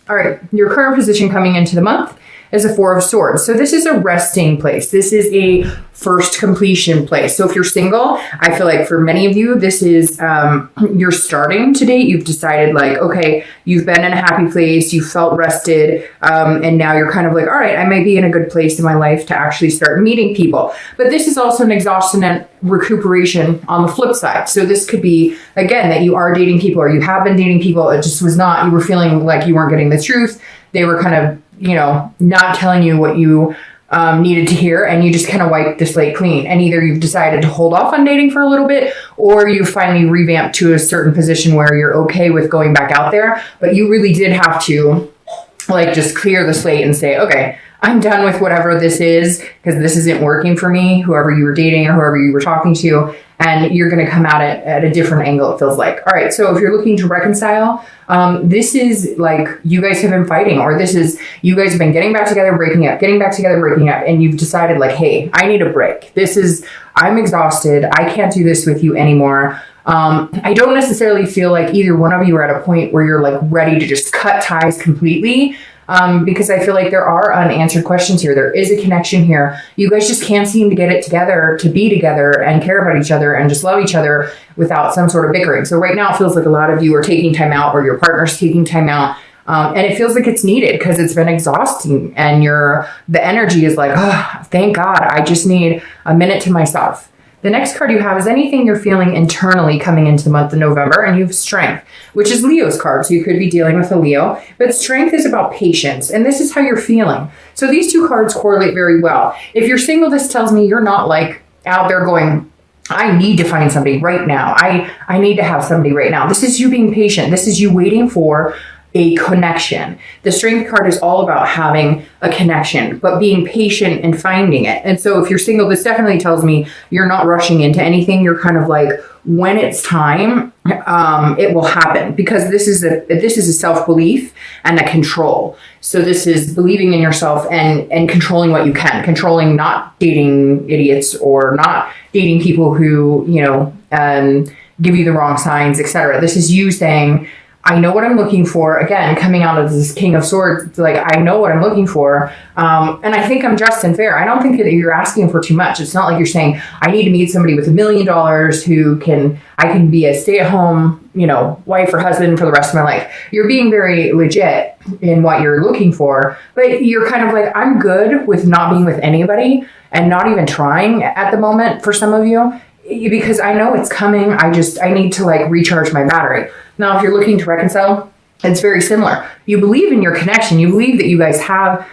All right, your current position coming into the month is a Four of Swords. So this is a resting place. This is a first completion place. So if you're single, I feel like for many of you, this is, you're starting to date. You've decided like, okay, you've been in a happy place, you felt rested, and now you're kind of like, all right, I might be in a good place in my life to actually start meeting people. But this is also an exhaustion and recuperation on the flip side. So this could be, again, that you are dating people or you have been dating people. It just was not, you were feeling like you weren't getting the truth. They were kind of, not telling you what you needed to hear, and you just kind of wiped the slate clean. And either you've decided to hold off on dating for a little bit, or you finally revamped to a certain position where you're okay with going back out there, but you really did have to like just clear the slate and say, okay, I'm done with whatever this is because this isn't working for me, whoever you were dating or whoever you were talking to, and you're going to come at it at a different angle, it feels like. All right, so if you're looking to reconcile, this is like you guys have been fighting, or this is you guys have been getting back together, breaking up, getting back together, breaking up, and you've decided like, hey, I need a break. I'm exhausted. I can't do this with you anymore. I don't necessarily feel like either one of you are at a point where you're like ready to just cut ties completely. Because I feel like there are unanswered questions here. There is a connection here. You guys just can't seem to get it together to be together and care about each other and just love each other without some sort of bickering. So right now it feels like a lot of you are taking time out, or your partner's taking time out. And it feels like it's needed because it's been exhausting, and the energy is like, oh, thank God, I just need a minute to myself. The next card you have is anything you're feeling internally coming into the month of November, and you have Strength, which is Leo's card. So you could be dealing with a Leo, but Strength is about patience, and this is how you're feeling. So these two cards correlate very well. If you're single, this tells me you're not like out there going, I need to find somebody right now. I need to have somebody right now. This is you being patient. This is you waiting for a connection. The Strength card is all about having a connection, but being patient and finding it. And so if you're single, this definitely tells me you're not rushing into anything. You're kind of like, when it's time, it will happen, because this is a self-belief and a control. So this is believing in yourself and controlling what you can, controlling not dating idiots or not dating people who, give you the wrong signs, etc. This is you saying, I know what I'm looking for. Again, coming out of this King of Swords, it's like, I know what I'm looking for. And I think I'm just and fair. I don't think that you're asking for too much. It's not like you're saying, I need to meet somebody with $1 million who I can be a stay-at-home, wife or husband for the rest of my life. You're being very legit in what you're looking for, but you're kind of like, I'm good with not being with anybody and not even trying at the moment for some of you, because I know it's coming. I need to like recharge my battery. Now, if you're looking to reconcile, it's very similar. You believe in your connection. You believe that you guys have,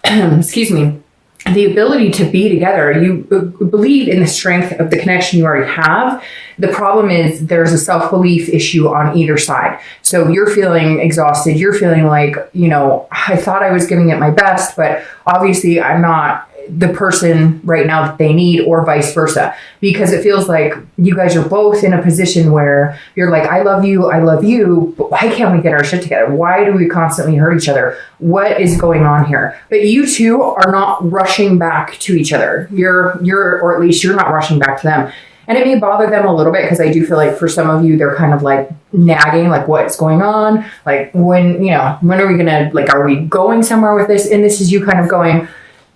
the ability to be together. You believe in the strength of the connection you already have. The problem is there's a self-belief issue on either side. So you're feeling exhausted. You're feeling like, I thought I was giving it my best, but obviously I'm not the person right now that they need, or vice versa, because it feels like you guys are both in a position where you're like, I love you, but why can't we get our shit together? Why do we constantly hurt each other? What is going on here? But you two are not rushing back to each other. Or at least you're not rushing back to them. And it may bother them a little bit, because I do feel like for some of you, they're kind of like nagging, like, what's going on? Like, when are we gonna, like, are we going somewhere with this? And this is you kind of going,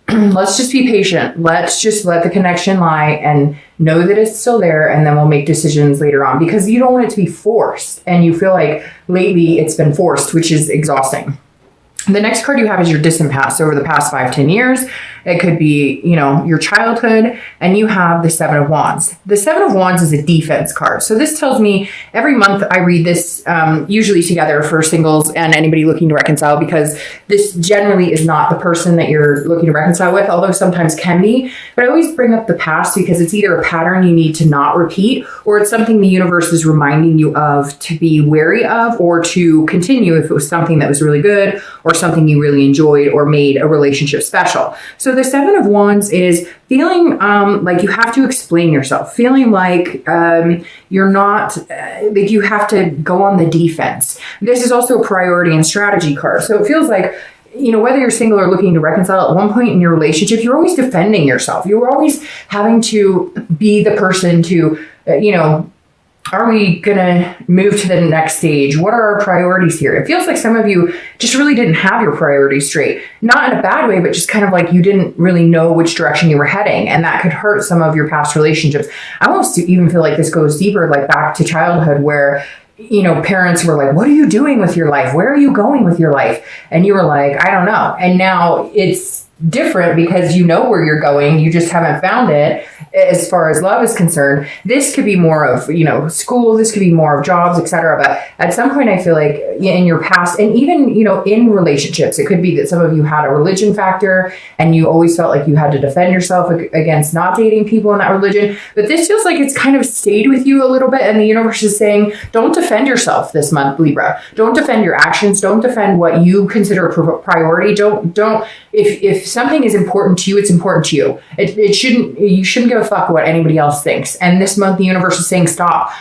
let's just be patient. Let's just let the connection lie and know that it's still there, and then we'll make decisions later on, because you don't want it to be forced. And you feel like lately it's been forced, which is exhausting. The next card you have is your distant past. So over the past 5-10 years, it could be, your childhood, and you have the Seven of Wands. The Seven of Wands is a defense card. So this tells me every month I read this, usually together for singles and anybody looking to reconcile, because this generally is not the person that you're looking to reconcile with, although sometimes can be. But I always bring up the past because it's either a pattern you need to not repeat, or it's something the universe is reminding you of to be wary of, or to continue if it was something that was really good, or something you really enjoyed, or made a relationship special. So the Seven of Wands is feeling like you have to explain yourself, feeling like you're not, like you have to go on the defense. This is also a priority and strategy card. So it feels like, whether you're single or looking to reconcile, at one point in your relationship, you're always defending yourself. You're always having to be the person to, are we going to move to the next stage? What are our priorities here? It feels like some of you just really didn't have your priorities straight. Not in a bad way, but just kind of like you didn't really know which direction you were heading. And that could hurt some of your past relationships. I almost even feel like this goes deeper, like back to childhood where, you know, parents were like, what are you doing with your life? Where are you going with your life? And you were like, I don't know. And now it's different because you know where you're going. You just haven't found it as far as love is concerned. This could be more of, you know, school. This could be more of jobs, etc. But at some point, I feel like in your past, and even, you know, in relationships, it could be that some of you had a religion factor and you always felt like you had to defend yourself against not dating people in that religion. But this feels like it's kind of stayed with you a little bit. And the universe is saying, don't defend yourself this month, Libra. Don't defend your actions. Don't defend what you consider a priority. Don't, if something is important to you, it's important to you. You shouldn't give a fuck what anybody else thinks. And this month, the universe is saying, stop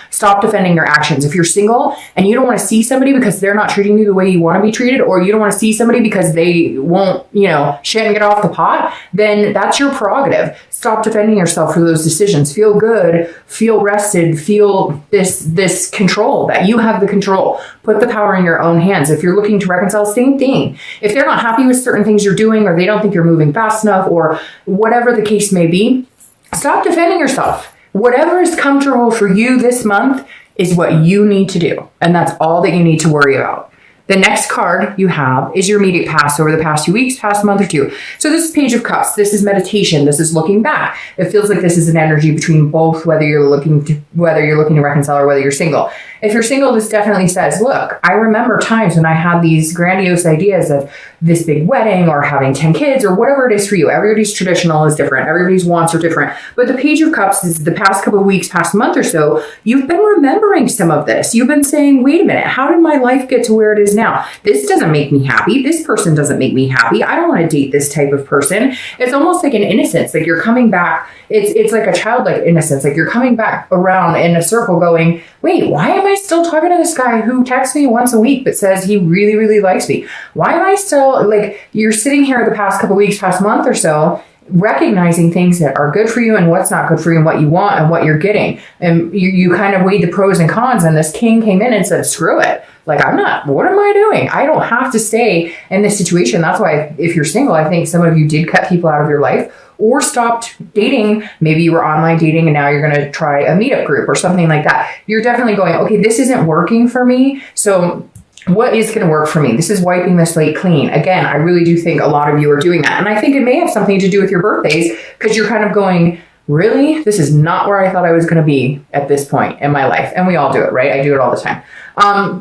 defending your actions. If you're single and you don't want to see somebody because they're not treating you the way you want to be treated, or you don't want to see somebody because they won't, you know, shit and get off the pot, then that's your prerogative. Stop defending yourself for those decisions. Feel good, feel rested, feel this control, that you have the control. Put the power in your own hands. If you're looking to reconcile, same thing. If they're not happy with certain things you're doing, or they don't think you're moving fast enough, or whatever the case may be, stop defending yourself. Whatever is comfortable for you this month is what you need to do. And that's all that you need to worry about. The next card you have is your immediate past over the past few weeks, past month or two. So this is Page of Cups. This is meditation. This is looking back. It feels like this is an energy between both, whether you're looking to reconcile or whether you're single. If you're single, this definitely says, look, I remember times when I had these grandiose ideas of this big wedding or having 10 kids or whatever it is for you. Everybody's traditional is different. Everybody's wants are different. But the Page of Cups is the past couple of weeks, past month or so, you've been remembering some of this. You've been saying, wait a minute, how did my life get to where it is now? This doesn't make me happy. This person doesn't make me happy. I don't want to date this type of person. It's almost like an innocence, like you're coming back. It's like a childlike innocence, like you're coming back around in a circle going, wait, why am I still talking to this guy who texts me once a week but says he really, really likes me? Why am I still, like, you're sitting here the past couple of weeks, past month or so, recognizing things that are good for you and what's not good for you and what you want and what you're getting. And you kind of weighed the pros and cons, and this king came in and said, screw it. Like, what am I doing? I don't have to stay in this situation. That's why if you're single, I think some of you did cut people out of your life or stopped dating. Maybe you were online dating and now you're going to try a meetup group or something like that. You're definitely going, okay, this isn't working for me. So what is going to work for me? This is wiping the slate clean. Again, I really do think a lot of you are doing that. And I think it may have something to do with your birthdays, because you're kind of going, really? This is not where I thought I was going to be at this point in my life. And we all do it, right? I do it all the time.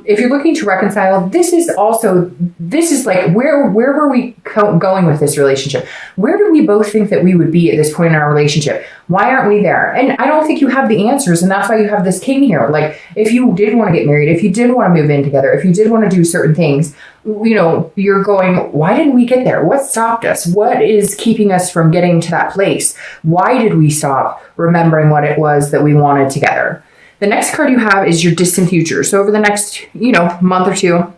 If you're looking to reconcile, this is like, where were we going with this relationship? Where did we both think that we would be at this point in our relationship? Why aren't we there? And I don't think you have the answers. And that's why you have this king here. Like, if you did want to get married, if you did want to move in together, if you did want to do certain things, you know, you're going, why didn't we get there? What stopped us? What is keeping us from getting to that place? Why did we stop remembering what it was that we wanted together? The next card you have is your distant future. So over the next, month or two,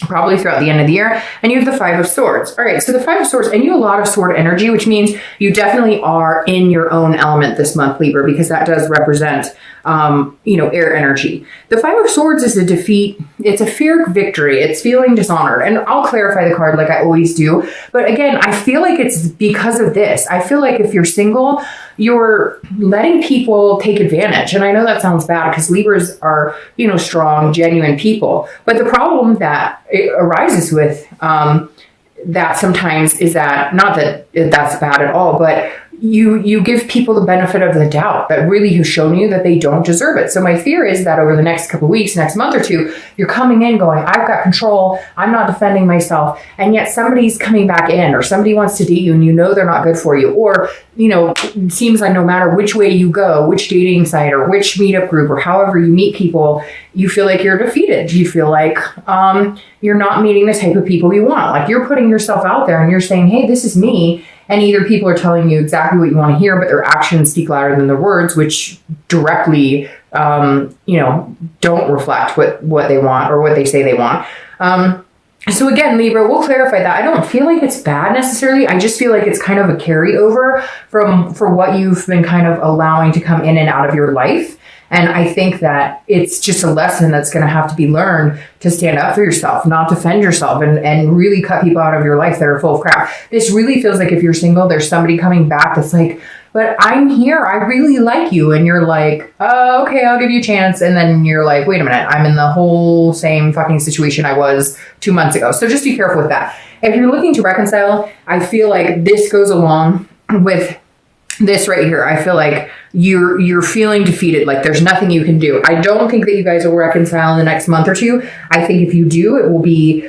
probably throughout the end of the year, and you have the Five of Swords. All right, so the Five of Swords, and you have a lot of sword energy, which means you definitely are in your own element this month, Libra, because that does represent, air energy. The Five of Swords is a defeat. It's a fear victory. It's feeling dishonored. And I'll clarify the card like I always do. But again, I feel like it's because of this. I feel like if you're single, you're letting people take advantage. And I know that sounds bad because Libras are, strong, genuine people. But the problem that it arises with that sometimes is that, not that that's bad at all, but you give people the benefit of the doubt that really have shown you that they don't deserve it. So my fear is that over the next couple of weeks, next month or two, you're coming in going, I've got control, I'm not defending myself, and yet somebody's coming back in, or somebody wants to date you and they're not good for you, or it seems like no matter which way you go, which dating site or which meetup group or however you meet people, you feel like you're defeated. You feel like you're not meeting the type of people you want. Like, you're putting yourself out there and you're saying, hey, this is me. And either people are telling you exactly what you want to hear, but their actions speak louder than their words, which directly, don't reflect what they want or what they say they want. So again, Libra, we'll clarify that. I don't feel like it's bad necessarily. I just feel like it's kind of a carryover for what you've been kind of allowing to come in and out of your life. And I think that it's just a lesson that's going to have to be learned to stand up for yourself, not defend yourself, and really cut people out of your life that are full of crap. This really feels like if you're single, there's somebody coming back that's like, but I'm here. I really like you. And you're like, oh, okay, I'll give you a chance. And then you're like, wait a minute, I'm in the whole same fucking situation I was 2 months ago. So just be careful with that. If you're looking to reconcile, I feel like this goes along with this right here. I feel like you're feeling defeated, like there's nothing you can do. I don't think that you guys will reconcile in the next month or two. I think if you do, it will be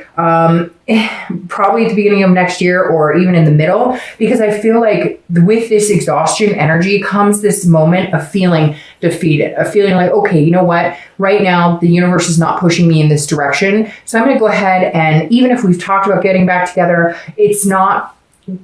probably at the beginning of next year or even in the middle, because I feel like with this exhaustion energy comes this moment of feeling defeated, of feeling like, okay, you know what? Right now, the universe is not pushing me in this direction. So I'm going to go ahead, and even if we've talked about getting back together, it's not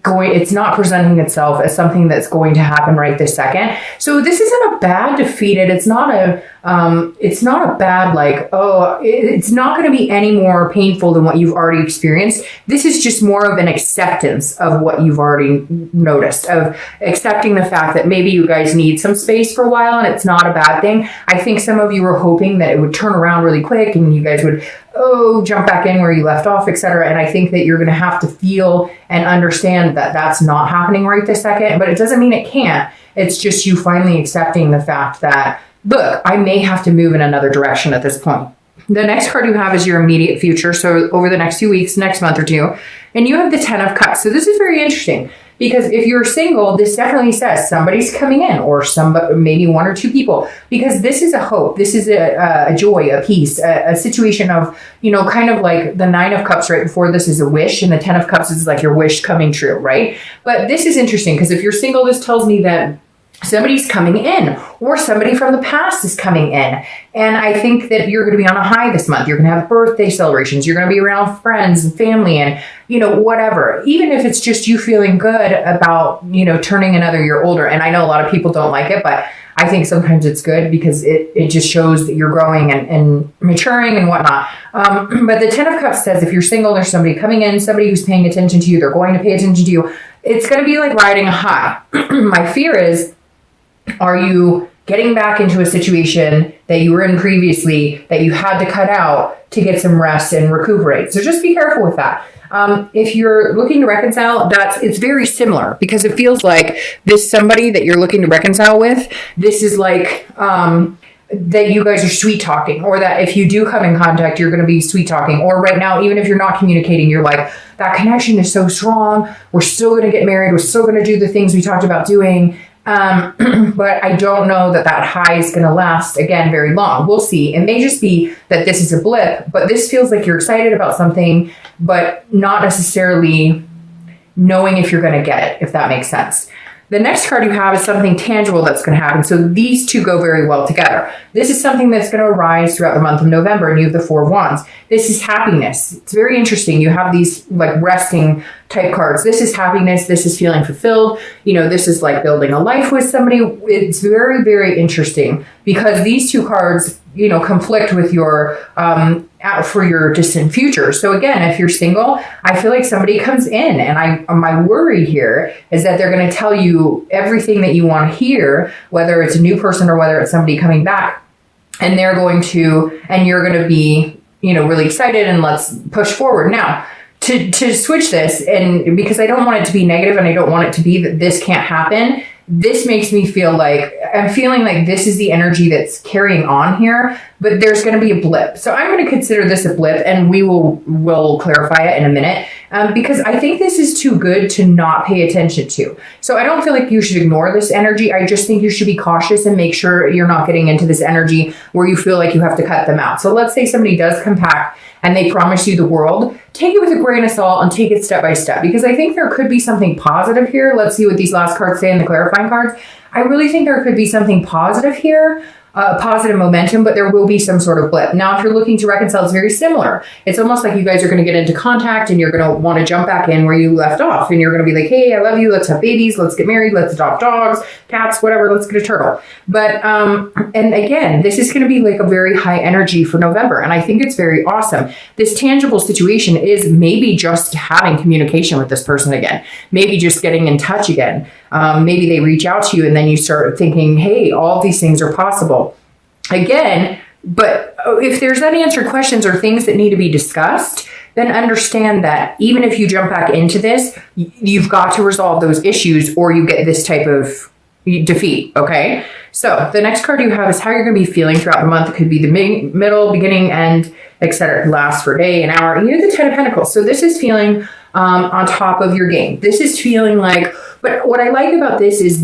presenting itself as something that's going to happen right this second. So this isn't a bad defeated. It's not a bad, like, oh, it's not going to be any more painful than what you've already experienced. This is just more of an acceptance of what you've already noticed, of accepting the fact that maybe you guys need some space for a while, and it's not a bad thing. I think some of you were hoping that it would turn around really quick and you guys would, jump back in where you left off, etc. And I think that you're going to have to feel and understand that that's not happening right this second, but it doesn't mean it can't. It's just you finally accepting the fact that, look, I may have to move in another direction at this point. The next card you have is your immediate future. So over the next few weeks, next month or two, and you have the 10 of Cups. So this is very interesting, because if you're single, this definitely says somebody's coming in, or somebody, maybe one or two people, because this is a hope. This is a joy, a peace, a situation of, kind of like the 9 of Cups right before this is a wish, and the 10 of Cups is like your wish coming true, right? But this is interesting, because if you're single, this tells me that somebody's coming in, or somebody from the past is coming in. And I think that you're going to be on a high this month. You're going to have birthday celebrations. You're going to be around friends and family and, whatever. Even if it's just you feeling good about, turning another year older. And I know a lot of people don't like it, but I think sometimes it's good because it just shows that you're growing and maturing and whatnot. But the 10 of Cups says if you're single, there's somebody coming in, somebody who's paying attention to you. They're going to pay attention to you. It's going to be like riding a high. My fear is, are you getting back into a situation that you were in previously that you had to cut out to get some rest and recuperate? So just be careful with that. If you're looking to reconcile, it's very similar, because it feels like this somebody that you're looking to reconcile with, this is like that you guys are sweet talking, or that if you do come in contact, you're going to be sweet talking. Or right now, even if you're not communicating, you're like, that connection is so strong. We're still going to get married. We're still going to do the things we talked about doing. But I don't know that high is going to last, again, very long. We'll see. It may just be that this is a blip, but this feels like you're excited about something, but not necessarily knowing if you're going to get it, if that makes sense. The next card you have is something tangible that's going to happen. So these two go very well together. This is something that's going to arise throughout the month of November, and you have the 4 of Wands. This is happiness. It's very interesting. You have these like resting type cards. This is happiness. This is feeling fulfilled. This is like building a life with somebody. It's very, very interesting, because these two cards, conflict with your for your distant future. So again, if you're single, I feel like somebody comes in, and my worry here is that they're going to tell you everything that you want to hear, whether it's a new person or whether it's somebody coming back, and you're going to be, really excited, and let's push forward. Now, to switch this, and because I don't want it to be negative, and I don't want it to be that this can't happen, this makes me feel like I'm feeling like this is the energy that's carrying on here, but there's going to be a blip. So I'm going to consider this a blip, and we'll clarify it in a minute, because I think this is too good to not pay attention to. So I don't feel like you should ignore this energy. I just think you should be cautious and make sure you're not getting into this energy where you feel like you have to cut them out. So let's say somebody does come back and they promise you the world. Take it with a grain of salt and take it step by step, because I think there could be something positive here. Let's see what these last cards say in the clarifying cards. I really think there could be something positive here. positive momentum, but there will be some sort of blip. Now, if you're looking to reconcile, it's very similar. It's almost like you guys are going to get into contact and you're going to want to jump back in where you left off. And you're going to be like, hey, I love you. Let's have babies. Let's get married. Let's adopt dogs, cats, whatever. Let's get a turtle. But, and again, this is going to be like a very high energy for November. And I think it's very awesome. This tangible situation is maybe just having communication with this person again, maybe just getting in touch again. Maybe they reach out to you and then you start thinking, hey, all these things are possible. Again, but if there's unanswered questions or things that need to be discussed, then understand that even if you jump back into this, you've got to resolve those issues or you get this type of defeat, okay? So the next card you have is how you're going to be feeling throughout the month. It could be the middle, beginning, end, etc. It can last for a day, an hour. You have the 10 of Pentacles. So this is feeling on top of your game. This is feeling like, but what I like about this is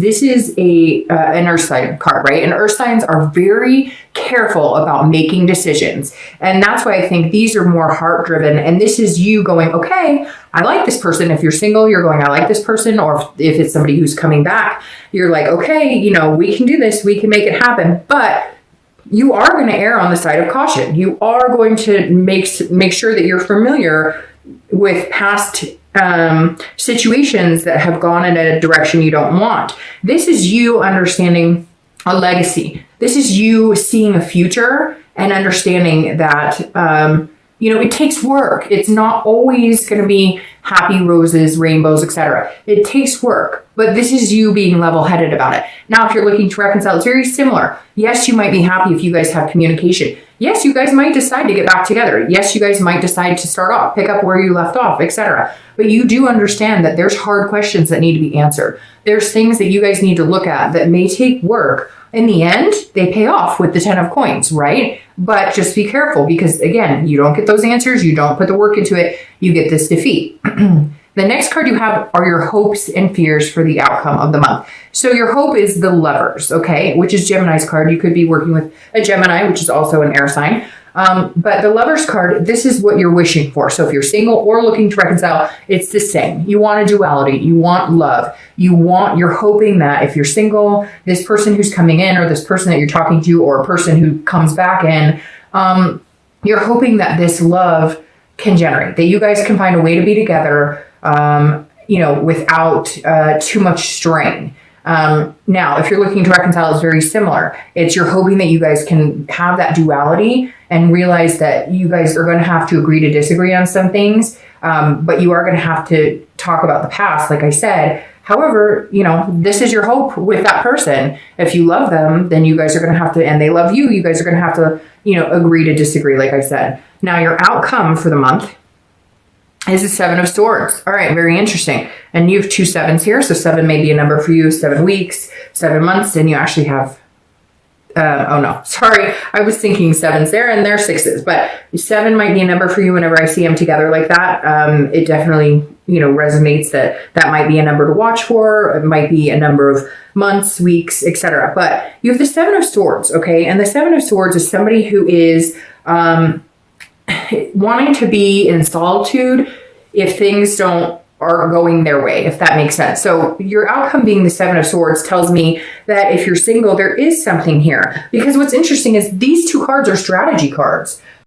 an earth sign card, right? And earth signs are very careful about making decisions. And that's why I think these are more heart driven. And this is you going, okay, I like this person. If you're single, you're going, I like this person. Or if it's somebody who's coming back, you're like, okay, you know, we can do this. We can make it happen. But you are going to err on the side of caution. You are going to make sure that you're familiar with past situations that have gone in a direction you don't want. This is you understanding a legacy. This is you seeing a future and understanding that, you know, it takes work. It's not always going to be happy roses, rainbows, etc. It takes work, but this is you being level-headed about it. Now, if you're looking to reconcile, it's very similar. Yes, you might be happy if you guys have communication. Yes, you guys might decide to get back together. Yes, you guys might decide to start off, pick up where you left off, etc. But you do understand that there's hard questions that need to be answered. There's things that you guys need to look at that may take work. In the end, they pay off with the 10 of coins, right? But just be careful because, again, you don't get those answers. You don't put the work into it. You get this defeat. The next card you have are your hopes and fears for the outcome of the month. So your hope is the Lovers, okay, which is Gemini's card. You could be working with a Gemini, which is also an air sign. But the Lovers card, this is what you're wishing for. So if you're single or looking to reconcile, it's the same. You want a duality. You want love. You're hoping that if you're single, this person who's coming in or this person that you're talking to or a person who comes back in, you're hoping that this love can generate, that you guys can find a way to be together, you know, without too much strain. Now, if you're looking to reconcile, it's very similar. It's you're hoping that you guys can have that duality and realize that you guys are going to have to agree to disagree on some things, but you are going to have to talk about the past, like I said. However, you know, this is your hope with that person. If you love them, then you guys are going to have to, and they love you, you guys are going to have to, you know, agree to disagree, like I said. Now, your outcome for the month is the 7 of Swords. All right, very interesting. And you have 2 sevens here. So 7 may be a number for you, 7 weeks, 7 months, and you actually have, oh no, sorry. I was thinking 7s there and they're 6s, but 7 might be a number for you whenever I see them together like that. It definitely, you know, resonates that might be a number to watch for. It might be a number of months, weeks, etc. But you have the 7 of Swords, okay? And the 7 of Swords is somebody who is, wanting to be in solitude if things are going their way, if that makes sense. So your outcome being the 7 of Swords tells me that if you're single, there is something here. Because what's interesting is these 2 cards are strategy cards.